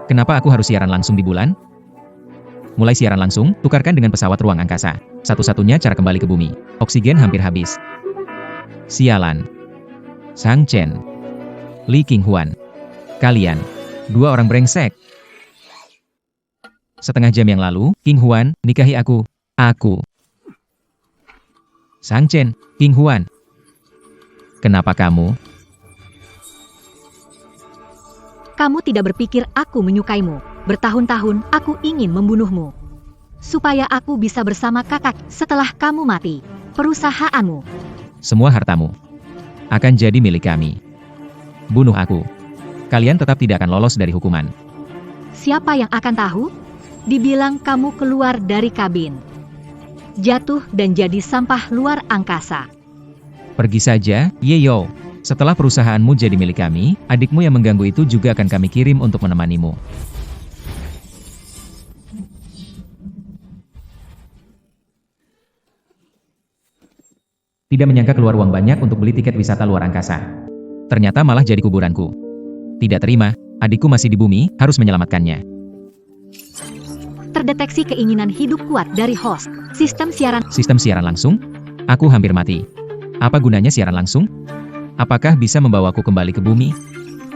Kenapa aku harus siaran langsung di bulan? Mulai siaran langsung, tukarkan dengan pesawat ruang angkasa. Satu-satunya cara kembali ke bumi. Oksigen hampir habis. Sialan. Sang Chen. Li Qinghuan. Kalian. Dua orang brengsek. Setengah jam yang lalu, Qinghuan, nikahi aku. Aku. Sang Chen, Qinghuan. Kenapa kamu? Kamu tidak berpikir aku menyukaimu. Bertahun-tahun aku ingin membunuhmu. Supaya aku bisa bersama kakak setelah kamu mati. Perusahaanmu. Semua hartamu akan jadi milik kami. Bunuh aku. Kalian tetap tidak akan lolos dari hukuman. Siapa yang akan tahu? Dibilang kamu keluar dari kabin. Jatuh dan jadi sampah luar angkasa. Pergi saja, Yeyo. Setelah perusahaanmu jadi milik kami, adikmu yang mengganggu itu juga akan kami kirim untuk menemanimu. Tidak menyangka keluar uang banyak untuk beli tiket wisata luar angkasa. Ternyata malah jadi kuburanku. Tidak terima, adikku masih di bumi, harus menyelamatkannya. Terdeteksi keinginan hidup kuat dari host. Sistem siaran langsung? Aku hampir mati. Apa gunanya siaran langsung? Apakah bisa membawaku kembali ke bumi?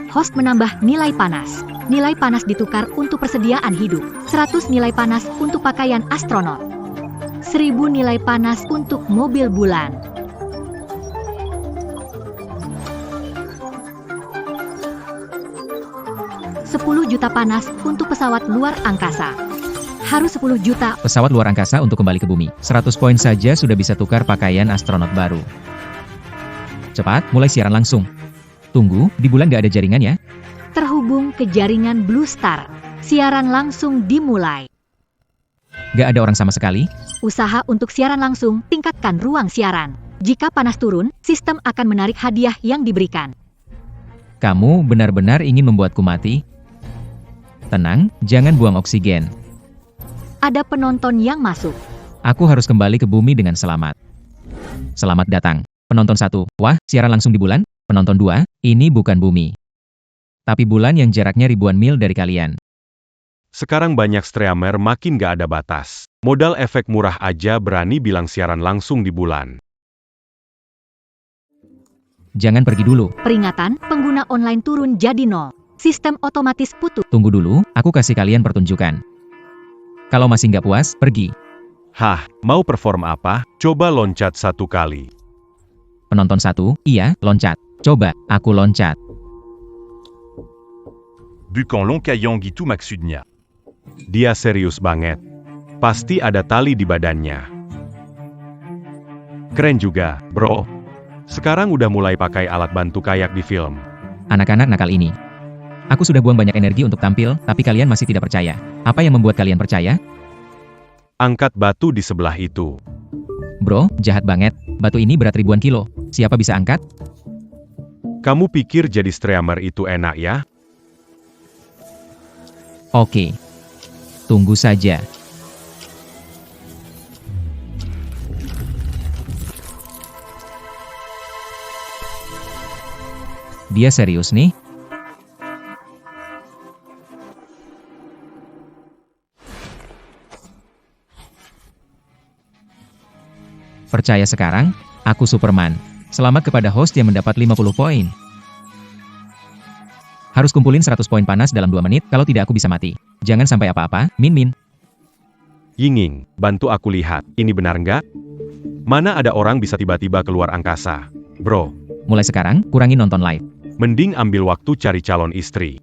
Host menambah nilai panas. Nilai panas ditukar untuk persediaan hidup. 100 nilai panas untuk pakaian astronot. 1000 nilai panas untuk mobil bulan. $10 juta panas untuk pesawat luar angkasa. Harus 10 juta. Pesawat luar angkasa untuk kembali ke bumi. 100 poin saja sudah bisa tukar pakaian astronot baru. Cepat, mulai siaran langsung. Tunggu, di bulan gak ada jaringan ya? Terhubung ke jaringan Blue Star. Siaran langsung dimulai. Gak ada orang sama sekali? Usaha untuk siaran langsung, tingkatkan ruang siaran. Jika panas turun, sistem akan menarik hadiah yang diberikan. Kamu benar-benar ingin membuatku mati? Tenang, jangan buang oksigen. Ada penonton yang masuk. Aku harus kembali ke bumi dengan selamat. Selamat datang. Penonton 1, wah, siaran langsung di bulan. Penonton 2, ini bukan bumi. Tapi bulan yang jaraknya ribuan mil dari kalian. Sekarang banyak streamer makin gak ada batas. Modal efek murah aja berani bilang siaran langsung di bulan. Jangan pergi dulu. Peringatan, pengguna online turun jadi 0. Sistem otomatis putus. Tunggu dulu, aku kasih kalian pertunjukan. Kalau masih nggak puas, pergi. Hah, mau perform apa? Coba loncat 1 kali. Penonton 1, iya, loncat. Coba, aku loncat. Bukan Lonkayang gitu maksudnya. Dia serius banget. Pasti ada tali di badannya. Keren juga, bro. Sekarang udah mulai pakai alat bantu kayak di film. Anak-anak nakal ini. Aku sudah buang banyak energi untuk tampil, tapi kalian masih tidak percaya. Apa yang membuat kalian percaya? Angkat batu di sebelah itu. Bro, jahat banget. Batu ini berat ribuan kilo. Siapa bisa angkat? Kamu pikir jadi streamer itu enak ya? Oke. Tunggu saja. Dia serius nih? Percaya sekarang? Aku Superman. Selamat kepada host yang mendapat 50 poin. Harus kumpulin 100 poin panas dalam 2 menit, kalau tidak aku bisa mati. Jangan sampai apa-apa, Min Min. Yinging, bantu aku lihat, ini benar nggak? Mana ada orang bisa tiba-tiba keluar angkasa? Bro. Mulai sekarang, kurangi nonton live. Mending ambil waktu cari calon istri.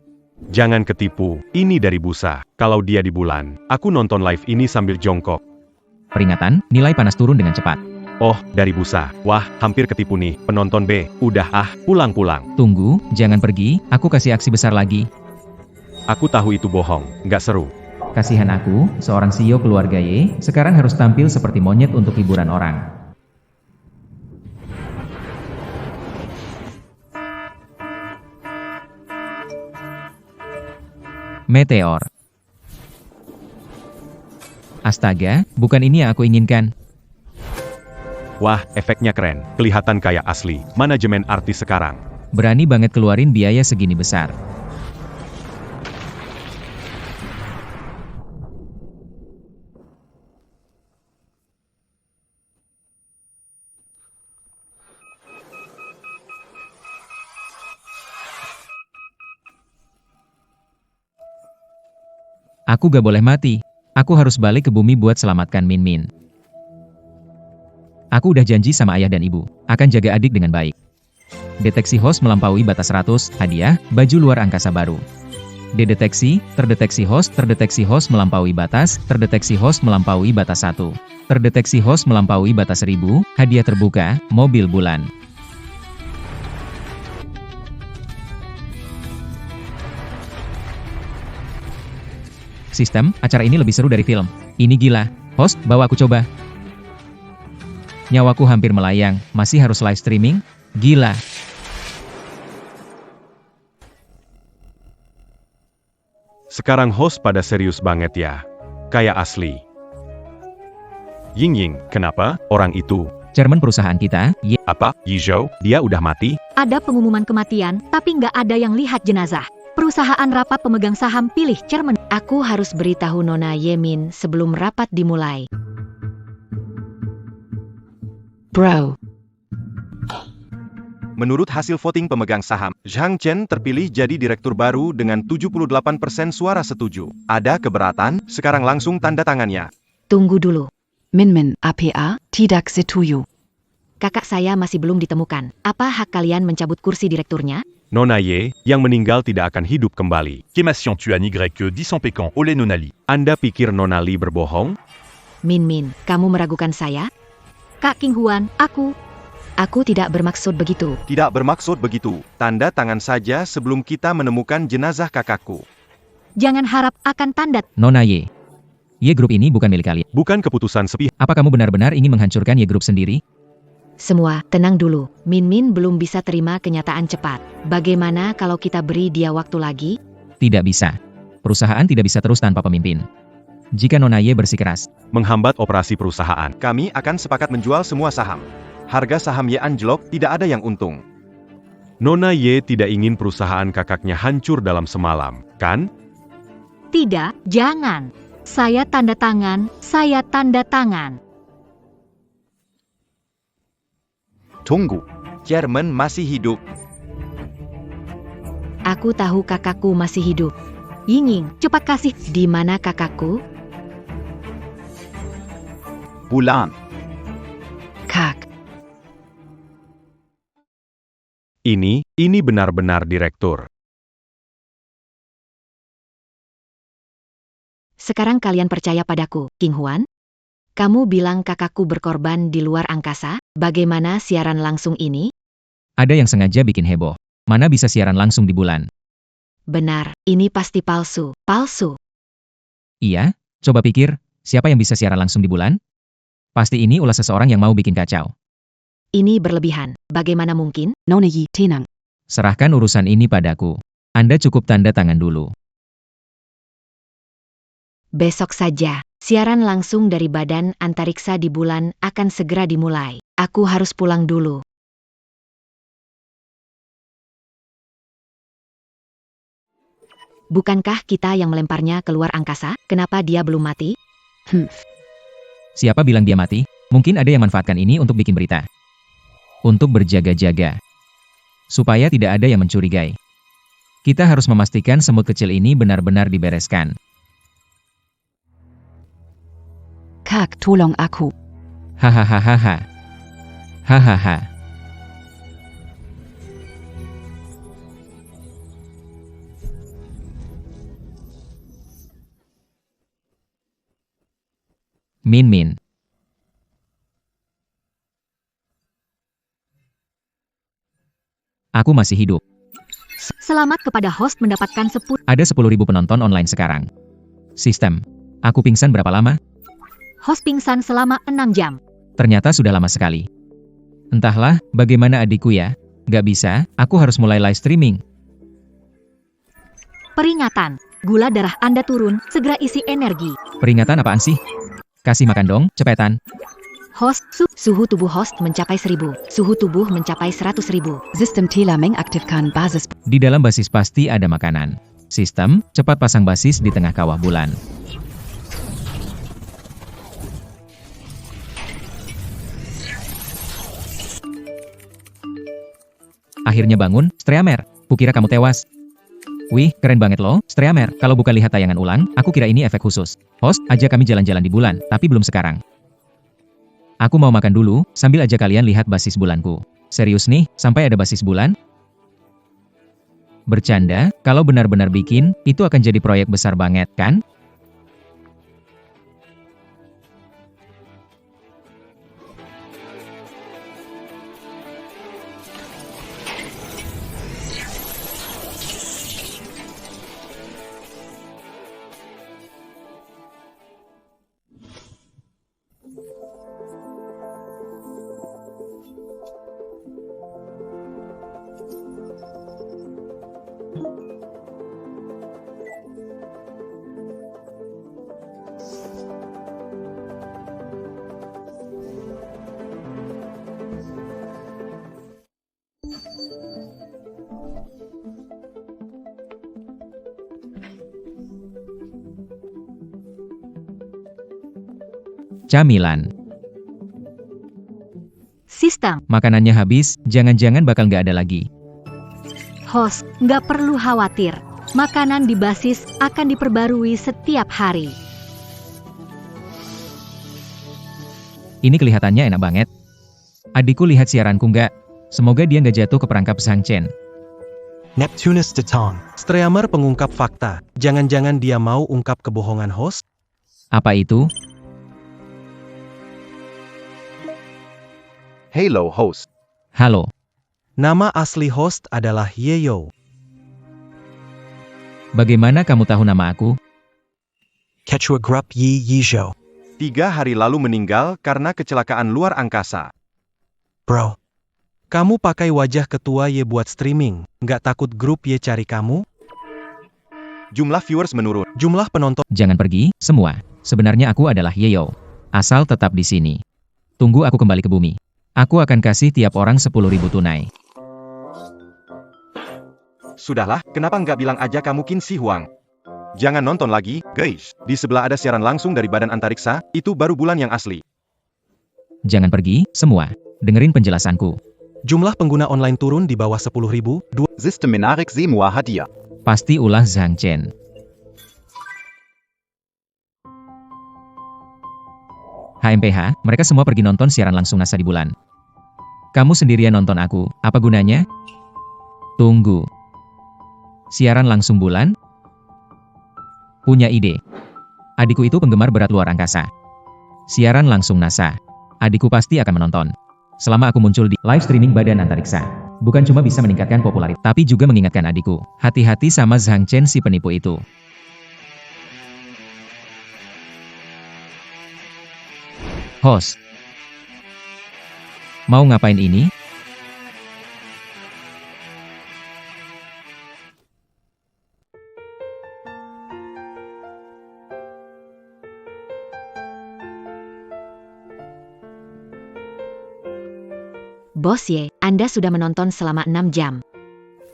Jangan ketipu, ini dari busa. Kalau dia di bulan, aku nonton live ini sambil jongkok. Peringatan, nilai panas turun dengan cepat. Oh, dari busa. Wah, hampir ketipu nih. Penonton B, udah pulang-pulang. Tunggu, jangan pergi, aku kasih aksi besar lagi. Aku tahu itu bohong, nggak seru. Kasihan aku, seorang CEO keluarga Y, sekarang harus tampil seperti monyet untuk hiburan orang. Meteor. Astaga, bukan ini yang aku inginkan. Wah, efeknya keren. Kelihatan kayak asli. Manajemen artis sekarang. Berani banget keluarin biaya segini besar. Aku gak boleh mati. Aku harus balik ke bumi buat selamatkan Min Min. Aku udah janji sama ayah dan ibu, akan jaga adik dengan baik. Deteksi host melampaui batas 100, hadiah, baju luar angkasa baru. Terdeteksi host melampaui batas, terdeteksi host melampaui batas 1. Terdeteksi host melampaui batas 1000, hadiah terbuka, mobil bulan. Sistem, acara ini lebih seru dari film. Ini gila. Host, bawa aku coba. Nyawaku hampir melayang, masih harus live streaming? Gila. Sekarang host pada serius banget ya. Kayak asli. Ying, kenapa? Orang itu. Chairman perusahaan kita, Apa? Yizhou? Dia udah mati? Ada pengumuman kematian, tapi nggak ada yang lihat jenazah. Perusahaan rapat pemegang saham pilih chairman. Aku harus beritahu Nona Yemin sebelum rapat dimulai. Bro. Menurut hasil voting pemegang saham, Zhang Chen terpilih jadi direktur baru dengan 78% suara setuju. Ada keberatan? Sekarang langsung tanda tangannya. Tunggu dulu. Min APA, tidak setuju. Kakak saya masih belum ditemukan. Apa hak kalian mencabut kursi direkturnya? Nona Ye, yang meninggal tidak akan hidup kembali. Kémation Tuan Y Disampécan Olé Nonali. Anda pikir Nona Li berbohong? Min, kamu meragukan saya? Kak King Huan, Aku tidak bermaksud begitu. Tidak bermaksud begitu. Tanda tangan saja sebelum kita menemukan jenazah kakakku. jangan harap akan tanda. Nona Y. Y Group ini bukan milik kalian. Bukan keputusan sepihak. Apa kamu benar-benar ingin menghancurkan Y Group sendiri? Semua, tenang dulu. Min belum bisa terima kenyataan cepat. Bagaimana kalau kita beri dia waktu lagi? Tidak bisa. Perusahaan tidak bisa terus tanpa pemimpin. Jika Nona Y bersikeras, Menghambat operasi perusahaan. Kami akan sepakat menjual semua saham. Harga saham Ye anjlok, tidak ada yang untung. Nona Ye tidak ingin perusahaan kakaknya hancur dalam semalam, kan? Tidak, jangan. Saya tanda tangan. Tunggu. Chairman masih hidup. Aku tahu kakakku masih hidup. Ying, cepat kasih. Di mana kakakku? Bulan. Kak. Ini benar-benar direktur. Sekarang kalian percaya padaku, King Huan? Kamu bilang kakakku berkorban di luar angkasa, bagaimana siaran langsung ini? ada yang sengaja bikin heboh. Mana bisa siaran langsung di bulan? Benar, ini pasti palsu. Iya, coba pikir, siapa yang bisa siaran langsung di bulan? Pasti ini ulah seseorang yang mau bikin kacau. Ini berlebihan, bagaimana mungkin? Nona Yi, tenang. Serahkan urusan ini padaku. Anda cukup tanda tangan dulu. Besok saja, siaran langsung dari badan antariksa di bulan akan segera dimulai. Aku harus pulang dulu. Bukankah kita yang melemparnya keluar angkasa? Kenapa dia belum mati? Siapa bilang dia mati? Mungkin ada yang manfaatkan ini untuk bikin berita. Untuk berjaga-jaga. Supaya tidak ada yang mencurigai. Kita harus memastikan semut kecil ini benar-benar dibereskan. Kak, tolong aku. Hahaha. Hahaha. Min. Aku masih hidup. Selamat kepada host mendapatkan 10. Ada 10.000 penonton online sekarang. Sistem. Aku pingsan berapa lama? Host pingsan selama 6 jam. Ternyata sudah lama sekali. Entahlah, bagaimana adikku ya? Gak bisa, aku harus mulai live streaming. Peringatan. Gula darah Anda turun, segera isi energi. Peringatan apaan sih? Kasih makan dong, cepetan. Host, Suhu tubuh host mencapai 1000. Suhu tubuh mencapai 100.000. Sistem telah mengaktifkan basis. Di dalam basis pasti ada makanan. Sistem, cepat pasang basis di tengah kawah bulan. Akhirnya bangun, Streamer. Kukira kamu tewas. Wih, keren banget loh, Streamer. Kalau bukan lihat tayangan ulang, aku kira ini efek khusus. Host, ajak kami jalan-jalan di bulan, tapi belum sekarang. Aku mau makan dulu, sambil aja kalian lihat basis bulanku. Serius nih, sampai ada basis bulan? Bercanda, kalau benar-benar bikin, itu akan jadi proyek besar banget, kan? Camilan. Sistem. Makanannya habis, jangan-jangan bakal nggak ada lagi. Host, nggak perlu khawatir. Makanan di basis akan diperbarui setiap hari. Ini kelihatannya enak banget. Adikku lihat siaranku nggak? Semoga dia nggak jatuh ke perangkap Zhang Chen. Neptunus Detong. Streamer pengungkap fakta. Jangan-jangan dia mau ungkap kebohongan host? Apa itu? Hello host. Halo. Nama asli host adalah Yeyo. Bagaimana kamu tahu nama aku? Quechua Grup Yi Yizhou. 3 hari lalu meninggal karena kecelakaan luar angkasa. Bro. Kamu pakai wajah ketua Ye buat streaming. Nggak takut grup Ye cari kamu? Jumlah viewers menurun. Jumlah penonton. Jangan pergi, semua. Sebenarnya aku adalah Yeyo. Asal tetap di sini. Tunggu aku kembali ke bumi. Aku akan kasih tiap orang 10.000 tunai. Sudahlah, kenapa nggak bilang aja kamu Qin Shi Huang? Jangan nonton lagi, guys. Di sebelah ada siaran langsung dari Badan Antariksa, itu baru bulan yang asli. Jangan pergi, semua. Dengerin penjelasanku. Jumlah pengguna online turun di bawah 10.000. Systemarik Semua Hadia. Pasti ulah Zhang Chen. HMPH, mereka semua pergi nonton siaran langsung NASA di bulan. Kamu sendirian nonton aku, apa gunanya? Tunggu. Siaran langsung bulan? Punya ide. Adikku itu penggemar berat luar angkasa. Siaran langsung NASA. Adikku pasti akan menonton. Selama aku muncul di live streaming Badan Antariksa. Bukan cuma bisa meningkatkan popularitas, tapi juga mengingatkan adikku. Hati-hati sama Zhang Chen si penipu itu. Host. Mau ngapain ini? Bos Ye, Anda sudah menonton selama 6 jam.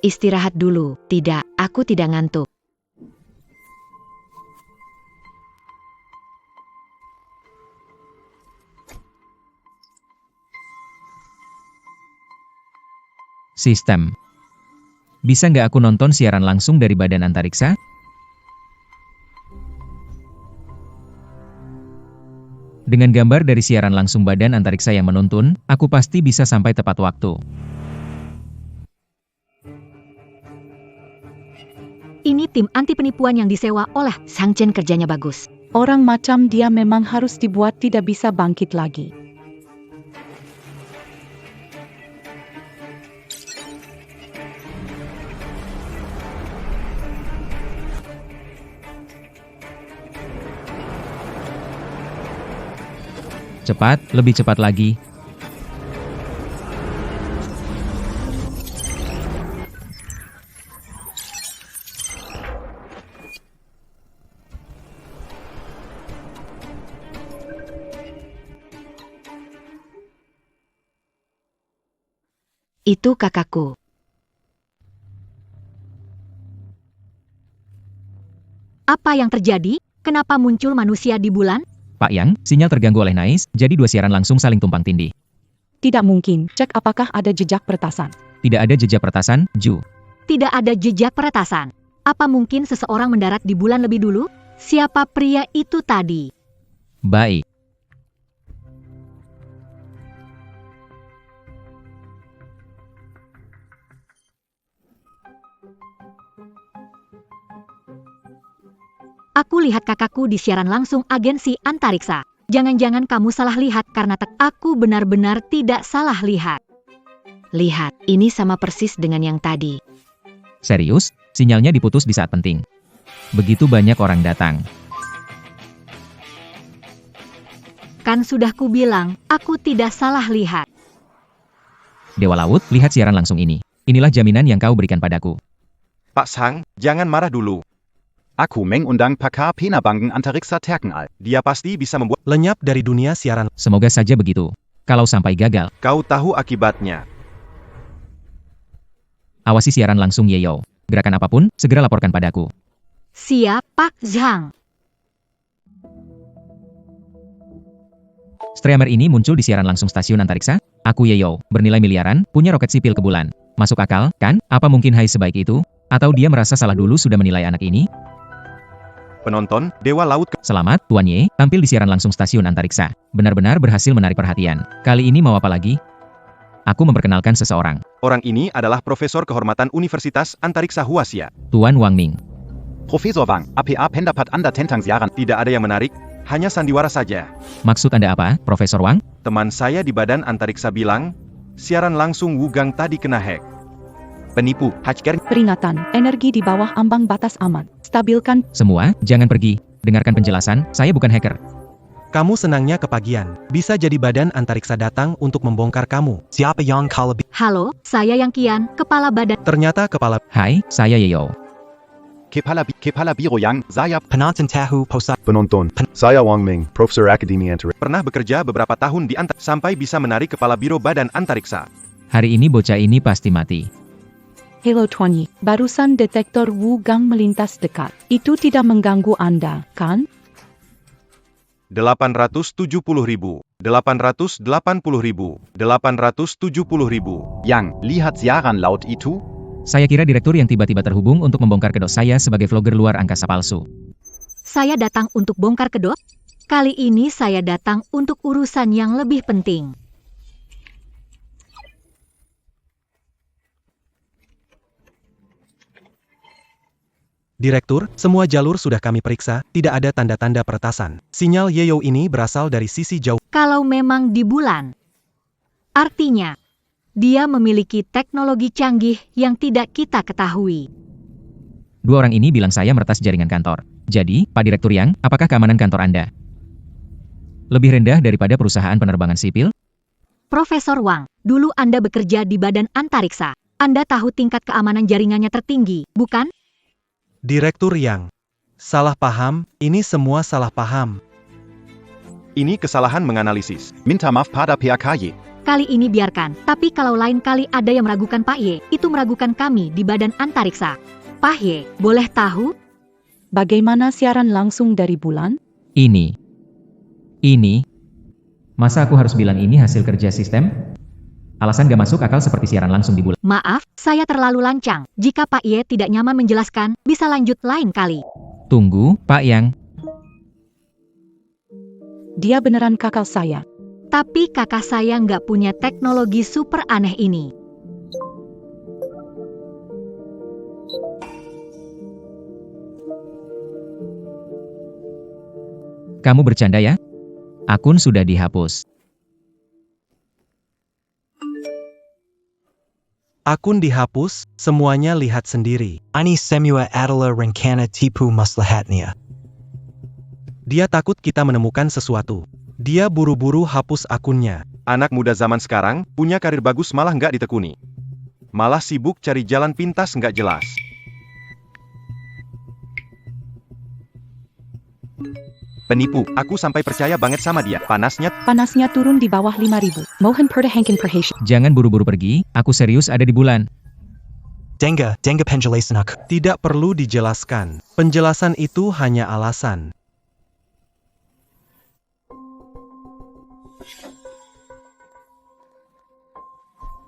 Istirahat dulu. Tidak, aku tidak ngantuk. Sistem. Bisa nggak aku nonton siaran langsung dari Badan Antariksa? Dengan gambar dari siaran langsung Badan Antariksa yang menuntun, aku pasti bisa sampai tepat waktu. Ini tim anti penipuan yang disewa oleh Zhang Chen kerjanya bagus. Orang macam dia memang harus dibuat tidak bisa bangkit lagi. Cepat, lebih cepat lagi. Itu kakakku. apa yang terjadi? Kenapa muncul manusia di bulan? Pak Yang, sinyal terganggu oleh Nais, jadi 2 siaran langsung saling tumpang tindih. Tidak mungkin. Cek apakah ada jejak peretasan. Tidak ada jejak peretasan, Ju. Tidak ada jejak peretasan. Apa mungkin seseorang mendarat di bulan lebih dulu? Siapa pria itu tadi? Baik. Aku lihat kakakku di siaran langsung agensi antariksa. Jangan-jangan kamu salah lihat karena aku benar-benar tidak salah lihat. Lihat, ini sama persis dengan yang tadi. Serius? Sinyalnya diputus di saat penting. Begitu banyak orang datang. Kan sudah kubilang, aku tidak salah lihat. Dewa Laut, lihat siaran langsung ini. Inilah jaminan yang kau berikan padaku. Pak Sang, jangan marah dulu. Aku mengundang pakar penerbangan antariksa terkenal. Dia pasti bisa membuat Lenyap dari dunia siaran. Semoga saja begitu. Kalau sampai gagal, kau tahu akibatnya. awasi siaran langsung Yeyo. Gerakan apapun, segera laporkan padaku. Siap, Pak Zhang. Streamer ini muncul di siaran langsung stasiun antariksa. Aku Yeyo, bernilai miliaran, punya roket sipil ke bulan. Masuk akal, kan? Apa mungkin Hai sebaik itu? Atau dia merasa salah dulu sudah menilai anak ini? Penonton, Dewa Laut Selamat, Tuan Ye, tampil di siaran langsung stasiun antariksa. Benar-benar berhasil menarik perhatian. Kali ini mau apa lagi? Aku memperkenalkan seseorang. Orang ini adalah Profesor Kehormatan Universitas Antariksa Huasia. Tuan Wang Ming. Profesor Wang, APA pendapat Anda tentang siaran? Tidak ada yang menarik, hanya sandiwara saja. Maksud Anda apa, Profesor Wang? Teman saya di Badan Antariksa bilang, siaran langsung Wugang tadi kena hack. Penipu, hacker. Peringatan, energi di bawah ambang batas aman. Stabilkan. Semua, jangan pergi. Dengarkan penjelasan, saya bukan hacker. Kamu senangnya kepagian. Bisa jadi badan antariksa datang untuk membongkar kamu. Siapa yang kalabi? Halo, saya Yang Kian, kepala badan. Ternyata kepala Hai, saya Yeyo. Kepala Biro Yang, saya Penonton tahu posa. Penonton, saya Wang Ming, Profesor Akademi Antariksa. Pernah bekerja beberapa tahun di sampai bisa menarik kepala Biro Badan Antariksa. Hari ini bocah ini pasti mati. Hello Tuan Yi, barusan detektor Wugang melintas dekat. Itu tidak mengganggu Anda, kan? 870.000, 880.000, 870.000. Yang, lihat siaran laut itu? Saya kira direktur yang tiba-tiba terhubung untuk membongkar kedok saya sebagai vlogger luar angkasa palsu. Saya datang untuk bongkar kedok. Kali ini saya datang untuk urusan yang lebih penting. Direktur, semua jalur sudah kami periksa, tidak ada tanda-tanda peretasan. Sinyal Yeyo ini berasal dari sisi jauh. Kalau memang di bulan, artinya dia memiliki teknologi canggih yang tidak kita ketahui. Dua orang ini bilang saya meretas jaringan kantor. Jadi, Pak Direktur Yang, apakah keamanan kantor Anda lebih rendah daripada perusahaan penerbangan sipil? Profesor Wang, dulu Anda bekerja di Badan Antariksa. Anda tahu tingkat keamanan jaringannya tertinggi, bukan? Direktur Yang. Salah paham, ini semua salah paham. Ini kesalahan menganalisis. Minta maaf pada PKY. Kali ini biarkan, tapi kalau lain kali ada yang meragukan Pak Ye, itu meragukan kami di Badan Antariksa. Pak Ye, boleh tahu? Bagaimana siaran langsung dari bulan? Ini. Masa aku harus bilang ini hasil kerja sistem? Alasan gak masuk akal seperti siaran langsung di bulan. Maaf, saya terlalu lancang. Jika Pak Ye tidak nyaman menjelaskan, bisa lanjut lain kali. Tunggu, Pak Yang. Dia beneran kakak saya. Tapi kakak saya nggak punya teknologi super aneh ini. Kamu bercanda ya? Akun sudah dihapus. Akun dihapus, semuanya lihat sendiri. Ini semua adalah rencana tipu maslahatnya. Dia takut kita menemukan sesuatu. Dia buru-buru hapus akunnya. Anak muda zaman sekarang, punya karir bagus malah nggak ditekuni. Malah sibuk cari jalan pintas nggak jelas. Penipu, aku sampai percaya banget sama dia. Panasnya turun di bawah 5.000. Mohon perhatikan perhatian. Jangan buru-buru pergi, aku serius ada di bulan. Denga penjelasan aku. Tidak perlu dijelaskan. Penjelasan itu hanya alasan.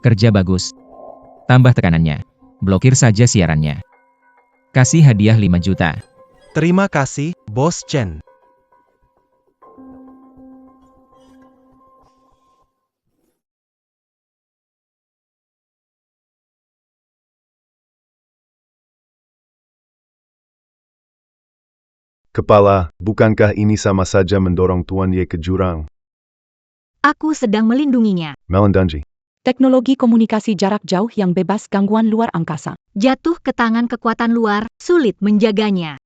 Kerja bagus. Tambah tekanannya. Blokir saja siarannya. Kasih hadiah 5 juta. Terima kasih, Bos Chen. Kepala, bukankah ini sama saja mendorong Tuan Ye ke jurang? Aku sedang melindunginya. Melandungi. Teknologi komunikasi jarak jauh yang bebas gangguan luar angkasa. Jatuh ke tangan kekuatan luar, sulit menjaganya.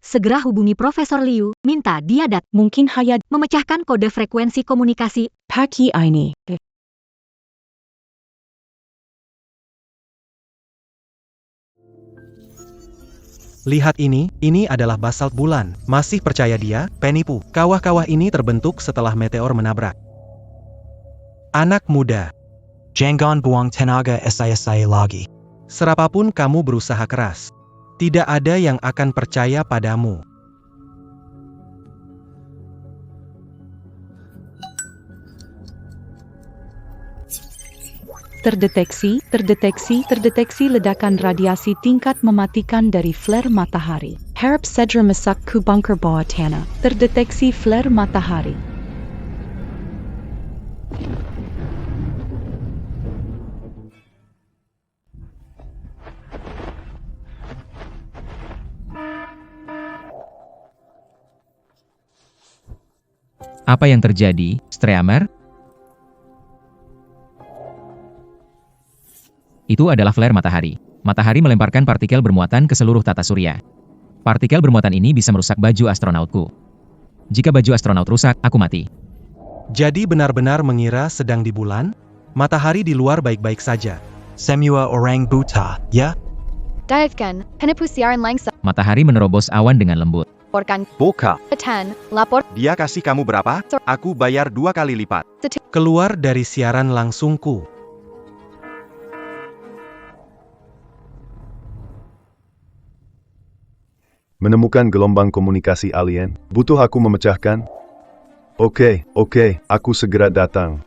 Segera hubungi Profesor Liu, minta dia Mungkin hanya memecahkan kode frekuensi komunikasi. pagi ini. Lihat ini adalah basalt bulan. Masih percaya dia, penipu. Kawah-kawah ini terbentuk setelah meteor menabrak. Anak muda, Jangan buang tenaga saya lagi. serapapun kamu berusaha keras, tidak ada yang akan percaya padamu. Terdeteksi ledakan radiasi tingkat mematikan dari flare matahari. Harap segera masuk ke bunker bawah tanah. Terdeteksi flare matahari. Apa yang terjadi, Streamer? Itu adalah flare matahari. Matahari melemparkan partikel bermuatan ke seluruh tata surya. Partikel bermuatan ini bisa merusak baju astronautku. Jika baju astronaut rusak, aku mati. Jadi benar-benar mengira sedang di bulan? Matahari di luar baik-baik saja. Semua orang buta, ya? Dietkan, penipu siaran langsung. Matahari menerobos awan dengan lembut. Laporkan. Boka. Petan, lapor. Dia kasih kamu berapa? Aku bayar 2 kali lipat. Keluar dari siaran langsungku. Menemukan gelombang komunikasi alien. Butuh aku memecahkan? Oke, aku segera datang.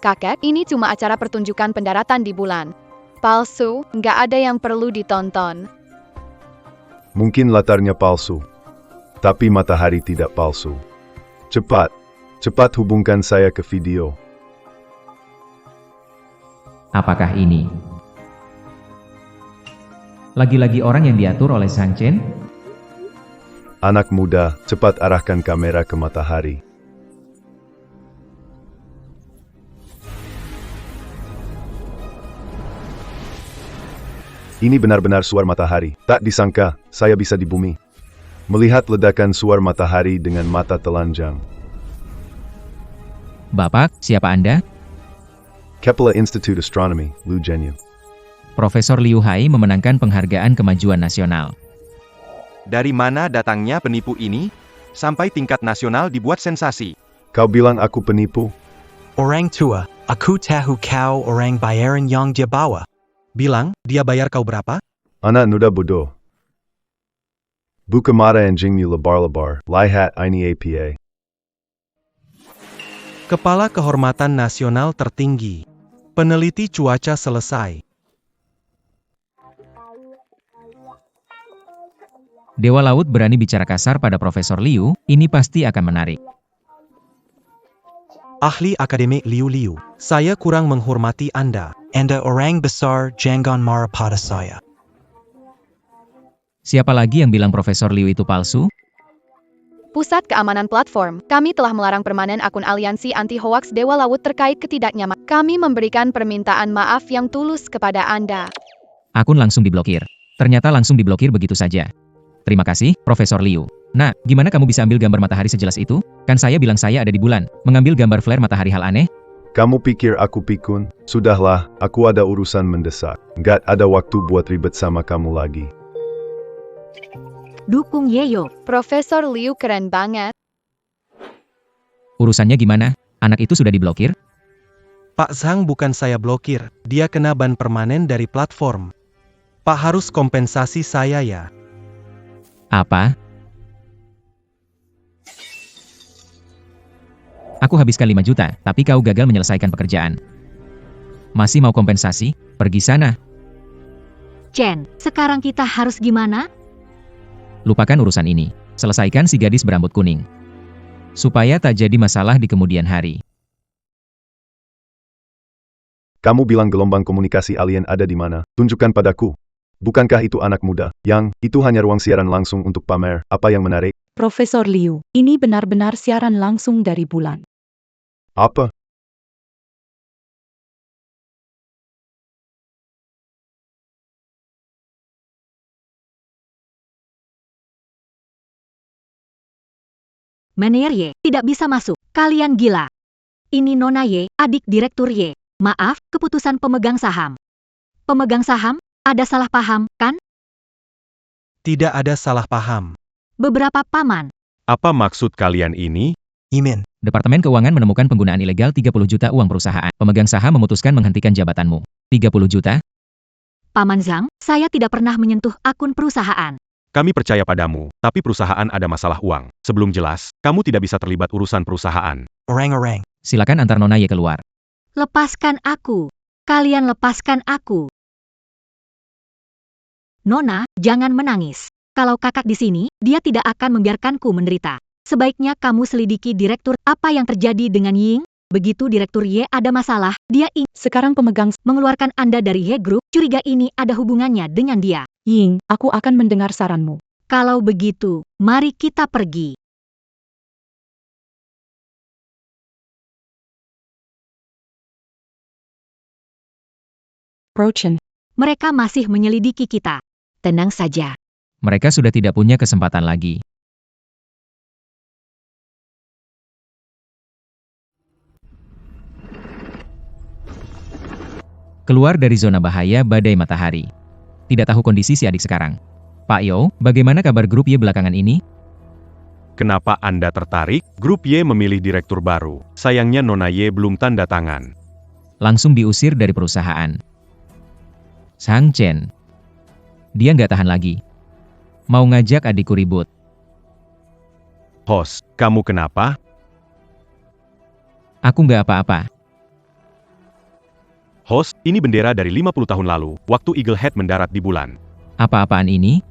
Kakek, ini cuma acara pertunjukan pendaratan di bulan. Palsu, nggak ada yang perlu ditonton. Mungkin latarnya palsu. Tapi matahari tidak palsu. Cepat hubungkan saya ke video. Apakah ini? Lagi-lagi orang yang diatur oleh Sang Chen? Anak muda, cepat arahkan kamera ke matahari. Ini benar-benar suar matahari. Tak disangka, saya bisa di bumi. Melihat ledakan suar matahari dengan mata telanjang. Bapak, siapa Anda? Kepler Institute Astronomy, Liu Zhenyu. Profesor Liu Hai memenangkan penghargaan kemajuan nasional. Dari mana datangnya penipu ini? Sampai tingkat nasional dibuat sensasi. Kau bilang aku penipu? Orang tua, aku tahu kau orang bayaran yang dia bawa. Bilang, dia bayar kau berapa? Anak muda bodoh. Buka mata anjingmu lebar-lebar, lihat ini APA. Kepala Kehormatan Nasional Tertinggi. Peneliti cuaca selesai. Dewa Laut berani bicara kasar pada Profesor Liu, ini pasti akan menarik. Ahli akademik Liu, saya kurang menghormati Anda. Anda orang besar, jangan marah pada saya. Siapa lagi yang bilang Profesor Liu itu palsu? Pusat Keamanan Platform, kami telah melarang permanen akun aliansi anti-hoaks Dewa Laut terkait ketidaknyamanan. Kami memberikan permintaan maaf yang tulus kepada Anda. Akun langsung diblokir. Ternyata langsung diblokir begitu saja. Terima kasih, Profesor Liu. Nah, gimana kamu bisa ambil gambar matahari sejelas itu? Kan saya bilang saya ada di bulan. Mengambil gambar flare matahari hal aneh? Kamu pikir aku pikun? Sudahlah, aku ada urusan mendesak. Nggak ada waktu buat ribet sama kamu lagi. Dukung Yeyo. Profesor Liu keren banget. Urusannya gimana? Anak itu sudah diblokir? Pak Zhang bukan saya blokir, dia kena ban permanen dari platform. Pak harus kompensasi saya ya. Apa? Aku habiskan 5 juta, tapi kau gagal menyelesaikan pekerjaan. Masih mau kompensasi? Pergi sana. Chen, sekarang kita harus gimana? Lupakan urusan ini. Selesaikan si gadis berambut kuning. Supaya tak jadi masalah di kemudian hari. Kamu bilang gelombang komunikasi alien ada di mana? Tunjukkan padaku. Bukankah itu anak muda? Yang, itu hanya ruang siaran langsung untuk pamer. Apa yang menarik? Profesor Liu, ini benar-benar siaran langsung dari bulan. Apa? Manajer Ye, tidak bisa masuk. Kalian gila. Ini Nona Ye, adik Direktur Ye. Maaf, keputusan pemegang saham. Pemegang saham? Ada salah paham, kan? Tidak ada salah paham. Beberapa paman. Apa maksud kalian ini? Imin. Departemen Keuangan menemukan penggunaan ilegal 30 juta uang perusahaan. Pemegang saham memutuskan menghentikan jabatanmu. 30 juta? Paman Zhang, saya tidak pernah menyentuh akun perusahaan. Kami percaya padamu, tapi perusahaan ada masalah uang. Sebelum jelas, kamu tidak bisa terlibat urusan perusahaan. Orang-orang. Silakan antar Nona Ye keluar. Lepaskan aku. Kalian lepaskan aku. Nona, jangan menangis. Kalau kakak di sini, dia tidak akan membiarkanku menderita. Sebaiknya kamu selidiki direktur apa yang terjadi dengan Ying. Begitu Direktur Ye ada masalah, dia ingin Sekarang pemegang mengeluarkan Anda dari Ye Group. Curiga ini ada hubungannya dengan dia. Ying, aku akan mendengar saranmu. Kalau begitu, mari kita pergi. Prochen. Mereka masih menyelidiki kita. Tenang saja. Mereka sudah tidak punya kesempatan lagi. Keluar dari zona bahaya badai matahari. Tidak tahu kondisi si adik sekarang. Pak Yo, bagaimana kabar grup Y belakangan ini? Kenapa Anda tertarik? Grup Y memilih direktur baru. Sayangnya Nona Y belum tanda tangan. Langsung diusir dari perusahaan. Sang Chen. Dia nggak tahan lagi. Mau ngajak adikku ribut. Host, kamu kenapa? Aku nggak apa-apa. Host, ini bendera dari 50 tahun lalu, waktu Eagle Head mendarat di bulan. Apa-apaan ini?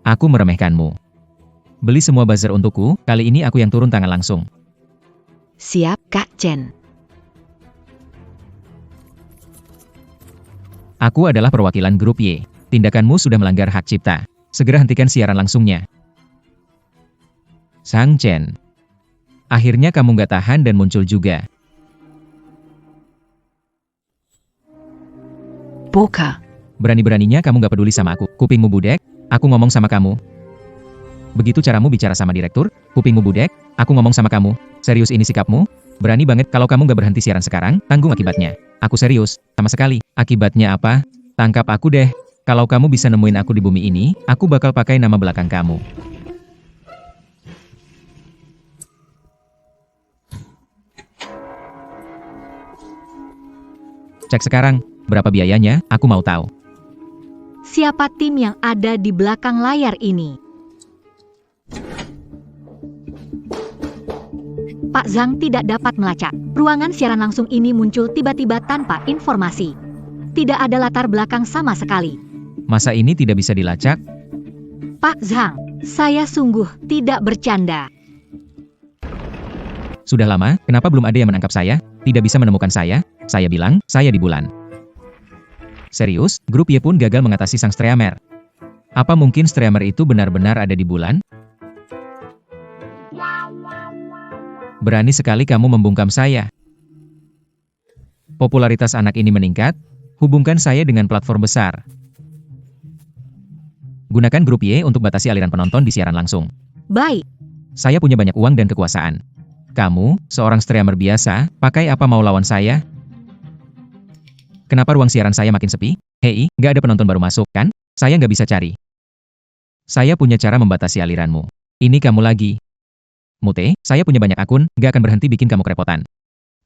Aku meremehkanmu. Beli semua buzzer untukku, kali ini aku yang turun tangan langsung. Siap, Kak Chen. Aku adalah perwakilan grup Y. Tindakanmu sudah melanggar hak cipta. Segera hentikan siaran langsungnya. Sang Chen. Akhirnya kamu nggak tahan dan muncul juga. Boka. Berani-beraninya kamu nggak peduli sama aku. Kupingmu budek, aku ngomong sama kamu. Begitu caramu bicara sama direktur? Kupingmu budek, aku ngomong sama kamu. Serius ini sikapmu? Berani banget. Kalau kamu nggak berhenti siaran sekarang, tanggung akibatnya. Aku serius, sama sekali. Akibatnya apa? Tangkap aku deh. Kalau kamu bisa nemuin aku di bumi ini, aku bakal pakai nama belakang kamu. Cek sekarang, berapa biayanya? Aku mau tahu. Siapa tim yang ada di belakang layar ini? Pak Zhang tidak dapat melacak. Ruangan siaran langsung ini muncul tiba-tiba tanpa informasi. Tidak ada latar belakang sama sekali. Masa ini tidak bisa dilacak? Pak Zhang, saya sungguh tidak bercanda. Sudah lama, kenapa belum ada yang menangkap saya? Tidak bisa menemukan saya? Saya bilang, saya di bulan. Serius, grup Y pun gagal mengatasi sang streamer. Apa mungkin streamer itu benar-benar ada di bulan? Berani sekali kamu membungkam saya. Popularitas anak ini meningkat, hubungkan saya dengan platform besar. Gunakan grup Y untuk batasi aliran penonton di siaran langsung. Baik. Saya punya banyak uang dan kekuasaan. Kamu, seorang streamer biasa, pakai apa mau lawan saya? Kenapa ruang siaran saya makin sepi? Hei, nggak ada penonton baru masuk, kan? Saya nggak bisa cari. Saya punya cara membatasi aliranmu. Ini kamu lagi. Mute, saya punya banyak akun, nggak akan berhenti bikin kamu kerepotan.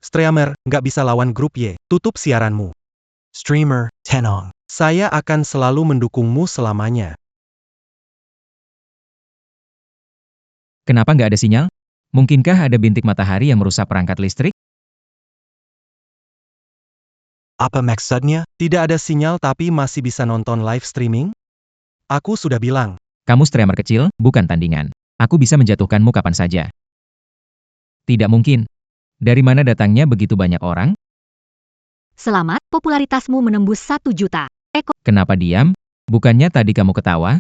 Streamer, nggak bisa lawan grup Y. Tutup siaranmu. Streamer, Tenong. Saya akan selalu mendukungmu selamanya. Kenapa nggak ada sinyal? Mungkinkah ada bintik matahari yang merusak perangkat listrik? Apa maksudnya? Tidak ada sinyal tapi masih bisa nonton live streaming? Aku sudah bilang. Kamu streamer kecil, bukan tandingan. Aku bisa menjatuhkanmu kapan saja. Tidak mungkin. Dari mana datangnya begitu banyak orang? Selamat, popularitasmu menembus 1 juta. Kenapa diam? Bukannya tadi kamu ketawa?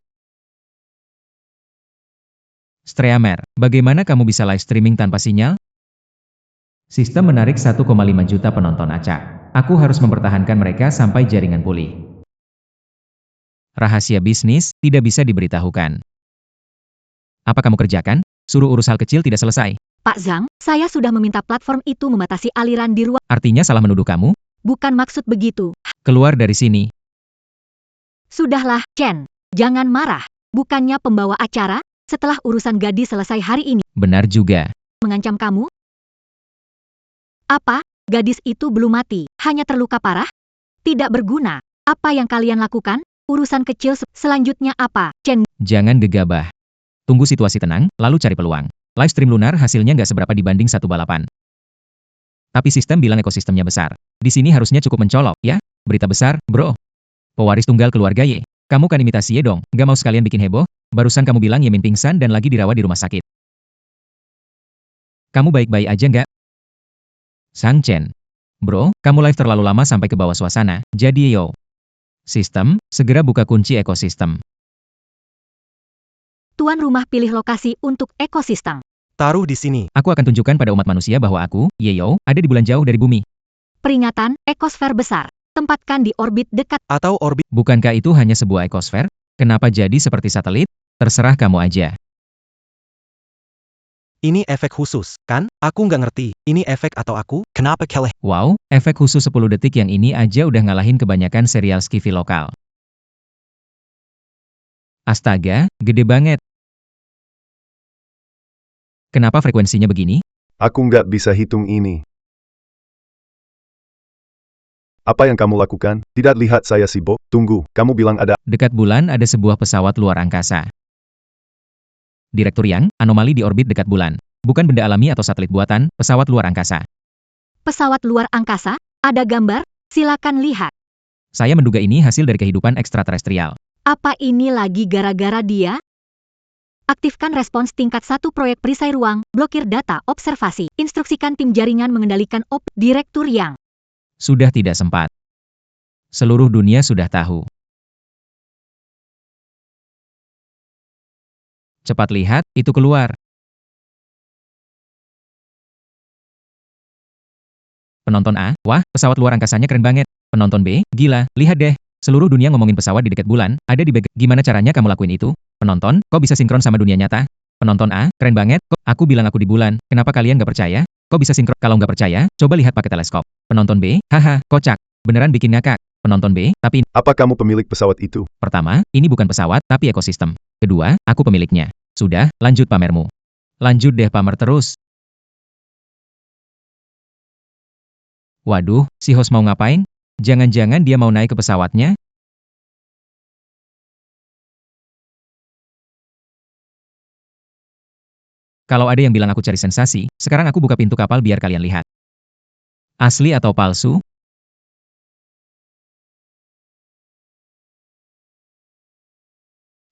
Streamer, bagaimana kamu bisa live streaming tanpa sinyal? Sistem menarik 1,5 juta penonton acak. Aku harus mempertahankan mereka sampai jaringan pulih. Rahasia bisnis tidak bisa diberitahukan. Apa kamu kerjakan? Suruh urus hal kecil tidak selesai. Pak Zhang, saya sudah meminta platform itu membatasi aliran di ruang. Artinya salah menuduh kamu? Bukan maksud begitu. Keluar dari sini. Sudahlah, Chen. Jangan marah. Bukannya pembawa acara, setelah urusan gadis selesai hari ini. Benar juga. Mengancam kamu? Apa? Gadis itu belum mati, hanya terluka parah? Tidak berguna. Apa yang kalian lakukan? Urusan kecil selanjutnya apa, Chen? Jangan gegabah. Tunggu situasi tenang, lalu cari peluang. Live stream lunar hasilnya nggak seberapa dibanding satu balapan. Tapi sistem bilang ekosistemnya besar. Di sini harusnya cukup mencolok, ya? Berita besar, bro. Pewaris tunggal keluarga Y. Kamu kan imitasi Y dong, nggak mau sekalian bikin heboh? Barusan kamu bilang Yemin pingsan dan lagi dirawat di rumah sakit. Kamu baik-baik aja nggak? Sang Chen. Bro, kamu live terlalu lama sampai ke bawah suasana, jadi yo. Sistem, segera buka kunci ekosistem. Tuan rumah pilih lokasi untuk ekosistem. Taruh di sini. Aku akan tunjukkan pada umat manusia bahwa aku, Yeyo, ada di bulan jauh dari bumi. Peringatan, ekosfer besar. Tempatkan di orbit dekat. Atau orbit. Bukankah itu hanya sebuah ekosfer? Kenapa jadi seperti satelit? Terserah kamu aja. Ini efek khusus, kan? Aku nggak ngerti. Ini efek atau aku? Kenapa keleh? Wow, efek khusus 10 detik yang ini aja udah ngalahin kebanyakan serial skifi lokal. Astaga, gede banget. Kenapa frekuensinya begini? Aku nggak bisa hitung ini. Apa yang kamu lakukan? Tidak lihat saya sibuk. Tunggu, kamu bilang ada. Dekat bulan ada sebuah pesawat luar angkasa. Direktur Yang, anomali di orbit dekat bulan. Bukan benda alami atau satelit buatan, pesawat luar angkasa. Pesawat luar angkasa? Ada gambar? Silakan lihat. Saya menduga ini hasil dari kehidupan ekstraterestrial. Apa ini lagi gara-gara dia? Aktifkan respons tingkat 1 proyek perisai ruang, blokir data, observasi, instruksikan tim jaringan mengendalikan Direktur Yang. Sudah tidak sempat. Seluruh dunia sudah tahu. Cepat lihat, itu keluar. Penonton A, wah, pesawat luar angkasanya keren banget. Penonton B, gila, lihat deh. Seluruh dunia ngomongin pesawat di dekat bulan, ada di gimana caranya kamu lakuin itu? Penonton, kok bisa sinkron sama dunia nyata? Penonton A, keren banget, kok aku bilang aku di bulan, kenapa kalian gak percaya? Kok bisa sinkron? Kalau nggak percaya, coba lihat pakai teleskop. Penonton B, haha, kocak. Beneran bikin ngakak. Penonton B, tapi... Apa kamu pemilik pesawat itu? Pertama, ini bukan pesawat, tapi ekosistem. Kedua, aku pemiliknya. Sudah, lanjut pamermu. Lanjut deh pamer terus. Waduh, si host mau ngapain? Jangan-jangan dia mau naik ke pesawatnya? Kalau ada yang bilang aku cari sensasi, sekarang aku buka pintu kapal biar kalian lihat. Asli atau palsu?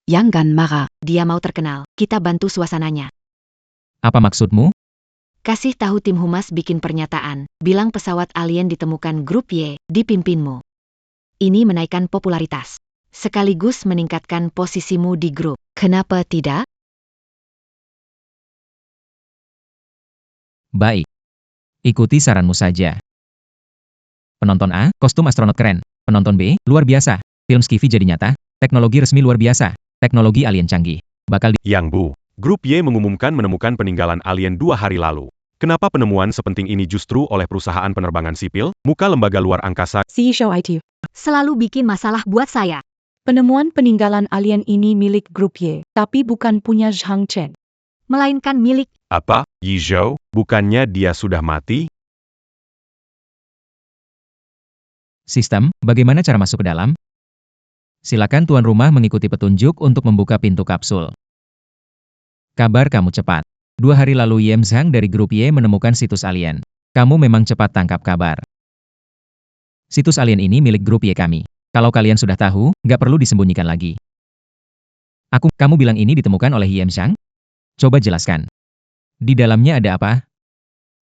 Jangan marah, dia mau terkenal, kita bantu suasananya. Apa maksudmu? Kasih tahu tim humas bikin pernyataan, bilang pesawat alien ditemukan grup Y, dipimpinmu. Ini menaikkan popularitas. Sekaligus meningkatkan posisimu di grup. Kenapa tidak? Baik. Ikuti saranmu saja. Penonton A, kostum astronot keren. Penonton B, luar biasa. Film skifi jadi nyata. Teknologi resmi luar biasa. Teknologi alien canggih. Bakal Yang Bu, Grup Y mengumumkan menemukan peninggalan alien 2 hari lalu. Kenapa penemuan sepenting ini justru oleh perusahaan penerbangan sipil, muka lembaga luar angkasa? Show IT. Selalu bikin masalah buat saya. Penemuan peninggalan alien ini milik grup Y, tapi bukan punya Zhang Chen. Melainkan milik. Apa, Yi Zhou? Bukannya dia sudah mati? Sistem, bagaimana cara masuk ke dalam? Silakan tuan rumah mengikuti petunjuk untuk membuka pintu kapsul. Kabar kamu cepat. 2 hari lalu Yem Zhang dari grup Y menemukan situs alien. Kamu memang cepat tangkap kabar. Situs alien ini milik grup Y kami. Kalau kalian sudah tahu, nggak perlu disembunyikan lagi. Kamu bilang ini ditemukan oleh Yem Zhang? Coba jelaskan. Di dalamnya ada apa?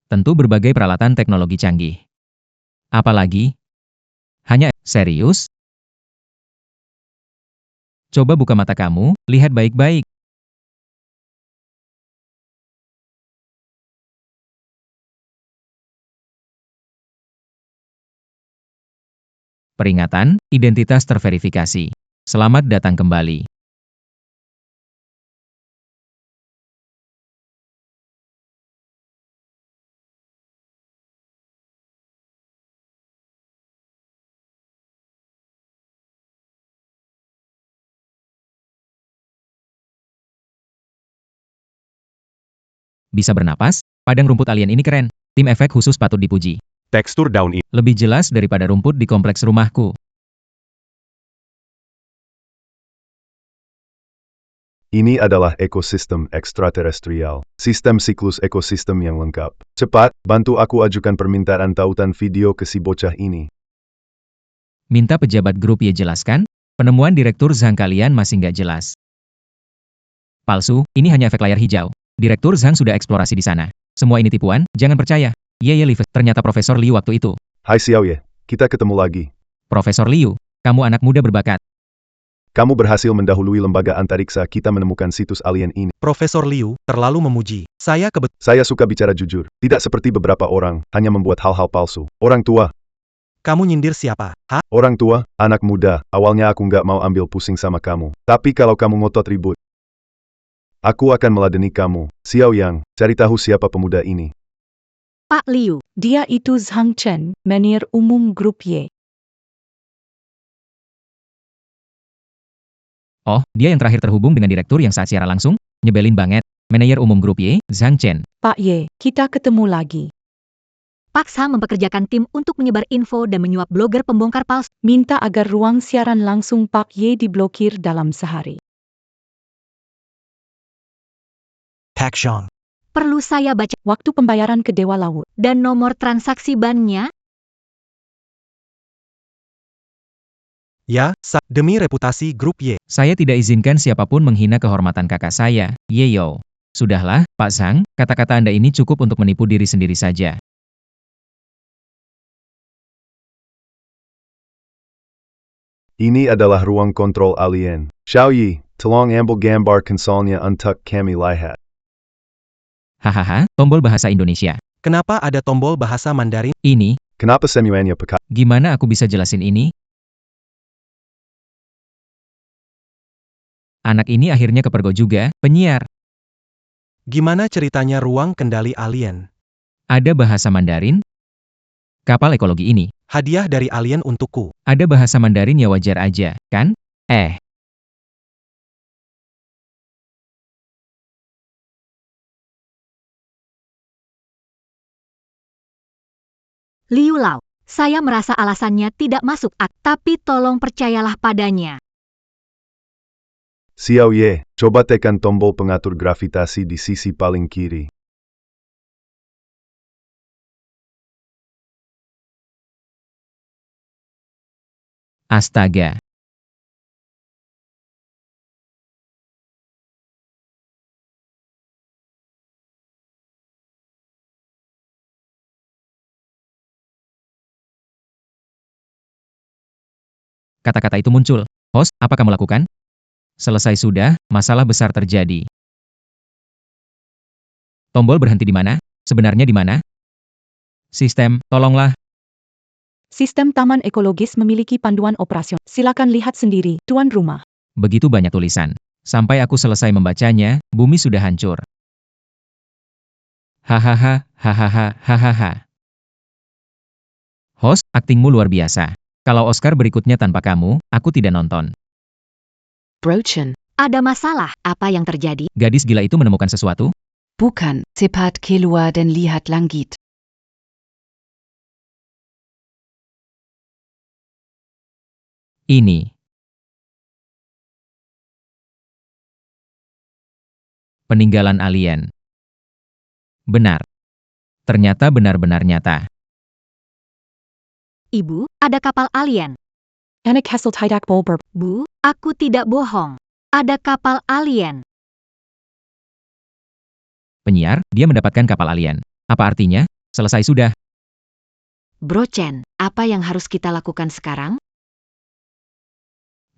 Tentu berbagai peralatan teknologi canggih. Apalagi? Hanya serius? Coba buka mata kamu, lihat baik-baik. Peringatan, identitas terverifikasi. Selamat datang kembali. Bisa bernapas? Padang rumput alien ini keren. Tim efek khusus patut dipuji. Tekstur daun ini Lebih jelas daripada rumput di kompleks rumahku. Ini adalah ekosistem ekstraterestrial. Sistem siklus ekosistem yang lengkap. Cepat, bantu aku ajukan permintaan tautan video ke si bocah ini. Minta pejabat grup Y jelaskan, penemuan Direktur Zhang kalian masih nggak jelas. Palsu, ini hanya efek layar hijau. Direktur Zhang sudah eksplorasi di sana. Semua ini tipuan, jangan percaya. Ye Live, ternyata Profesor Liu waktu itu. Hai Xiaoye, kita ketemu lagi. Profesor Liu, kamu anak muda berbakat. Kamu berhasil mendahului lembaga antariksa kita menemukan situs alien ini. Profesor Liu terlalu memuji. Saya Saya suka bicara jujur, tidak seperti beberapa orang, hanya membuat hal-hal palsu. Orang tua, Kamu nyindir siapa? Hah? orang tua, anak muda, awalnya aku nggak mau ambil pusing sama kamu. Tapi kalau kamu ngotot ribut, aku akan meladeni kamu. Xiao Yang, cari tahu siapa pemuda ini. Pak Liu, Dia itu Zhang Chen, manajer umum grup Y. Oh, dia yang terakhir terhubung dengan direktur yang saat siaran langsung? Nyebelin banget. Manajer umum grup Y, Zhang Chen. Pak Y, kita ketemu lagi. paksa mempekerjakan tim untuk menyebar info dan menyuap blogger pembongkar palsu. Minta agar ruang siaran langsung Pak Y diblokir dalam sehari. Pak Zhang. Perlu saya baca Waktu pembayaran ke Dewa Laut. dan nomor transaksi bannya? Ya, demi reputasi grup Y. Saya tidak izinkan siapapun menghina kehormatan kakak saya, Yeyo. Sudahlah, Pak Zhang, kata-kata Anda ini cukup untuk menipu diri sendiri saja. Ini adalah ruang kontrol alien. Xiaoyi, tolong ambil gambar konsolnya untuk kami lihat. Hahaha, tombol bahasa Indonesia. Kenapa ada tombol bahasa Mandarin? Ini, Kenapa semuanya peka? gimana aku bisa jelasin ini? Anak ini akhirnya kepergok juga, penyiar. Gimana ceritanya ruang kendali alien? Ada bahasa Mandarin? Kapal ekologi ini. Hadiah dari alien untukku. Ada bahasa Mandarin ya wajar aja, kan? Liu Lao, saya merasa alasannya tidak masuk akal, tapi tolong percayalah padanya. Xiaoye, coba tekan tombol pengatur gravitasi di sisi paling kiri. Astaga. Kata-kata itu muncul. Host, apa kamu lakukan? Selesai sudah, masalah besar terjadi. Tombol berhenti di mana? Sebenarnya di mana? Sistem, tolonglah. Sistem taman ekologis memiliki panduan operasional. Silakan lihat sendiri, tuan rumah. Begitu banyak tulisan. Sampai aku selesai membacanya, bumi sudah hancur. Hahaha, hahaha, hahaha. Host, aktingmu luar biasa. Kalau Oscar berikutnya tanpa kamu, aku tidak nonton. Brochen. Ada masalah, apa yang terjadi? Gadis gila itu menemukan sesuatu? Bukan, cepat keluar dan lihat langit. Ini. Peninggalan alien. Benar. Ternyata benar-benar nyata. Ibu, ada kapal alien. Anak hasil tidak bolber. Bu, aku tidak bohong. Ada kapal alien. Penyiar, dia mendapatkan kapal alien. Apa artinya? Selesai sudah. Bro Chen, apa yang harus kita lakukan sekarang?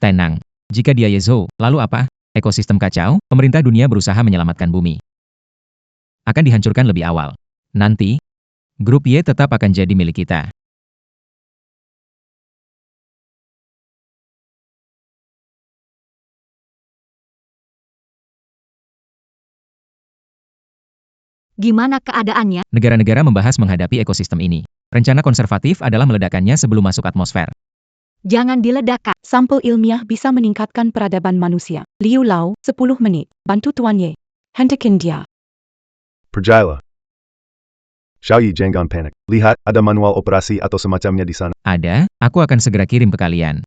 Tenang. Jika dia Yezhou, lalu apa? Ekosistem kacau, pemerintah dunia berusaha menyelamatkan bumi. Akan dihancurkan lebih awal. Nanti, grup Y tetap akan jadi milik kita. Gimana keadaannya? Negara-negara membahas menghadapi ekosistem ini. Rencana konservatif adalah meledakannya sebelum masuk atmosfer. Jangan diledakkan. Sampel ilmiah bisa meningkatkan peradaban manusia. Liu Lao, 10 menit. Bantu Tuan Ye. Hentikan dia. Percayalah. Xiaoyi jangan panik. Lihat, ada manual operasi atau semacamnya di sana. Ada, aku akan segera kirim ke kalian.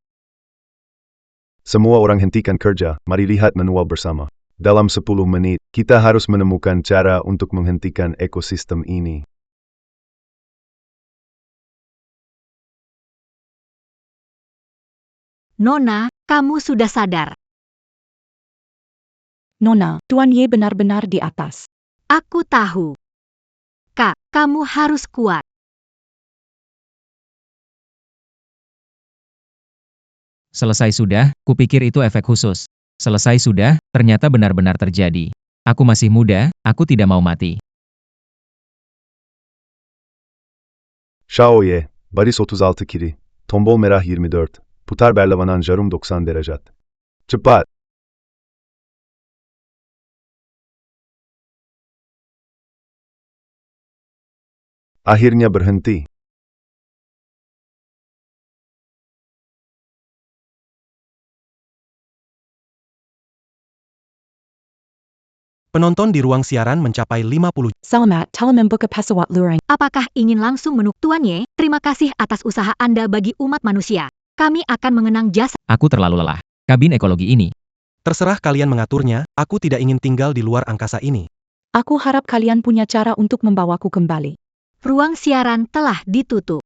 Semua orang hentikan kerja, mari lihat manual bersama. Dalam 10 menit, kita harus menemukan cara untuk menghentikan ekosistem ini. Nona, kamu sudah sadar. Nona, Tuan Ye benar-benar di atas. Aku tahu. Kak, kamu harus kuat. Selesai sudah, kupikir itu efek khusus. Selesai sudah, ternyata benar-benar terjadi. Aku masih muda, aku tidak mau mati. Xiaoyi, baris 36 kiri. Tombol merah 24. Putar berlawanan jarum 90 derajat. Cepat! Akhirnya berhenti. Penonton di ruang siaran mencapai 50. Salamat, telah membuka pesawat luring. Apakah ingin langsung menuk Tuan Ye? Terima kasih atas usaha Anda bagi umat manusia. Kami akan mengenang jasa. Aku terlalu lelah. Kabin ekologi ini. Terserah kalian mengaturnya, aku tidak ingin tinggal di luar angkasa ini. Aku harap kalian punya cara untuk membawaku kembali. Ruang siaran telah ditutup.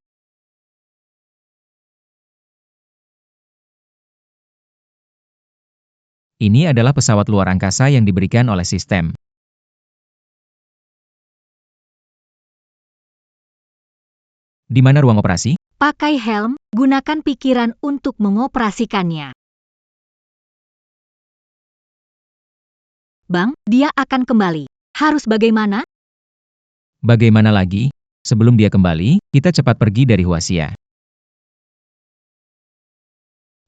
Ini adalah pesawat luar angkasa yang diberikan oleh sistem. Di mana ruang operasi? Pakai helm, gunakan pikiran untuk mengoperasikannya. Bang, dia akan kembali. Harus bagaimana? Bagaimana lagi? Sebelum dia kembali, kita cepat pergi dari Huaxia.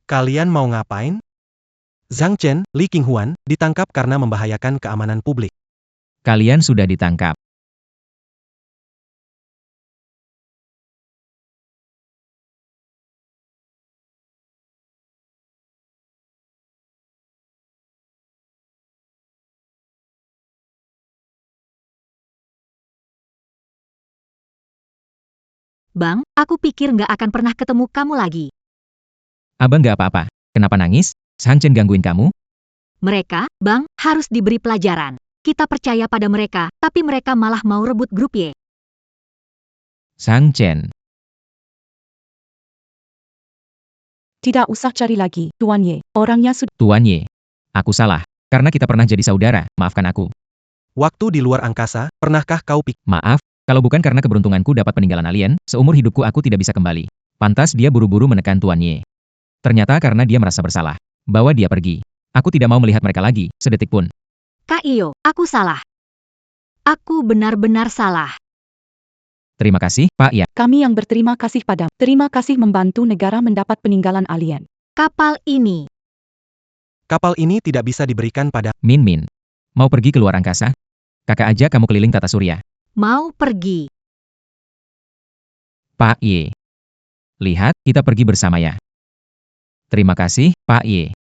Kalian mau ngapain? Zhang Chen, Li Qinghuan, ditangkap karena membahayakan keamanan publik. Kalian sudah ditangkap. Bang, aku pikir nggak akan pernah ketemu kamu lagi. Abang nggak apa-apa. Kenapa nangis? Zhang Chen gangguin kamu? Mereka, Bang, harus diberi pelajaran. Kita percaya pada mereka, tapi mereka malah mau rebut grup Y. Zhang Chen. Tidak usah cari lagi, Tuan Ye. Orangnya sudah... Tuan Ye. Aku salah. Karena kita pernah jadi saudara, maafkan aku. Waktu di luar angkasa, pernahkah kau pikir? Maaf, kalau bukan karena keberuntunganku dapat peninggalan alien, seumur hidupku aku tidak bisa kembali. Pantas dia buru-buru menekan Tuan Ye. Ternyata karena dia merasa bersalah. Bawa dia pergi. Aku tidak mau melihat mereka lagi, sedetik pun. Kak Iyo, aku salah. Aku benar-benar salah. Terima kasih, Pak Ya. Kami yang berterima kasih pada. Terima kasih membantu negara mendapat peninggalan alien. Kapal ini. Kapal ini tidak bisa diberikan pada... Min Min. Mau pergi ke luar angkasa? Kakak aja kamu keliling tata surya. Mau pergi. Pak Ye. Lihat, kita pergi bersama ya. Terima kasih, Pak Ye.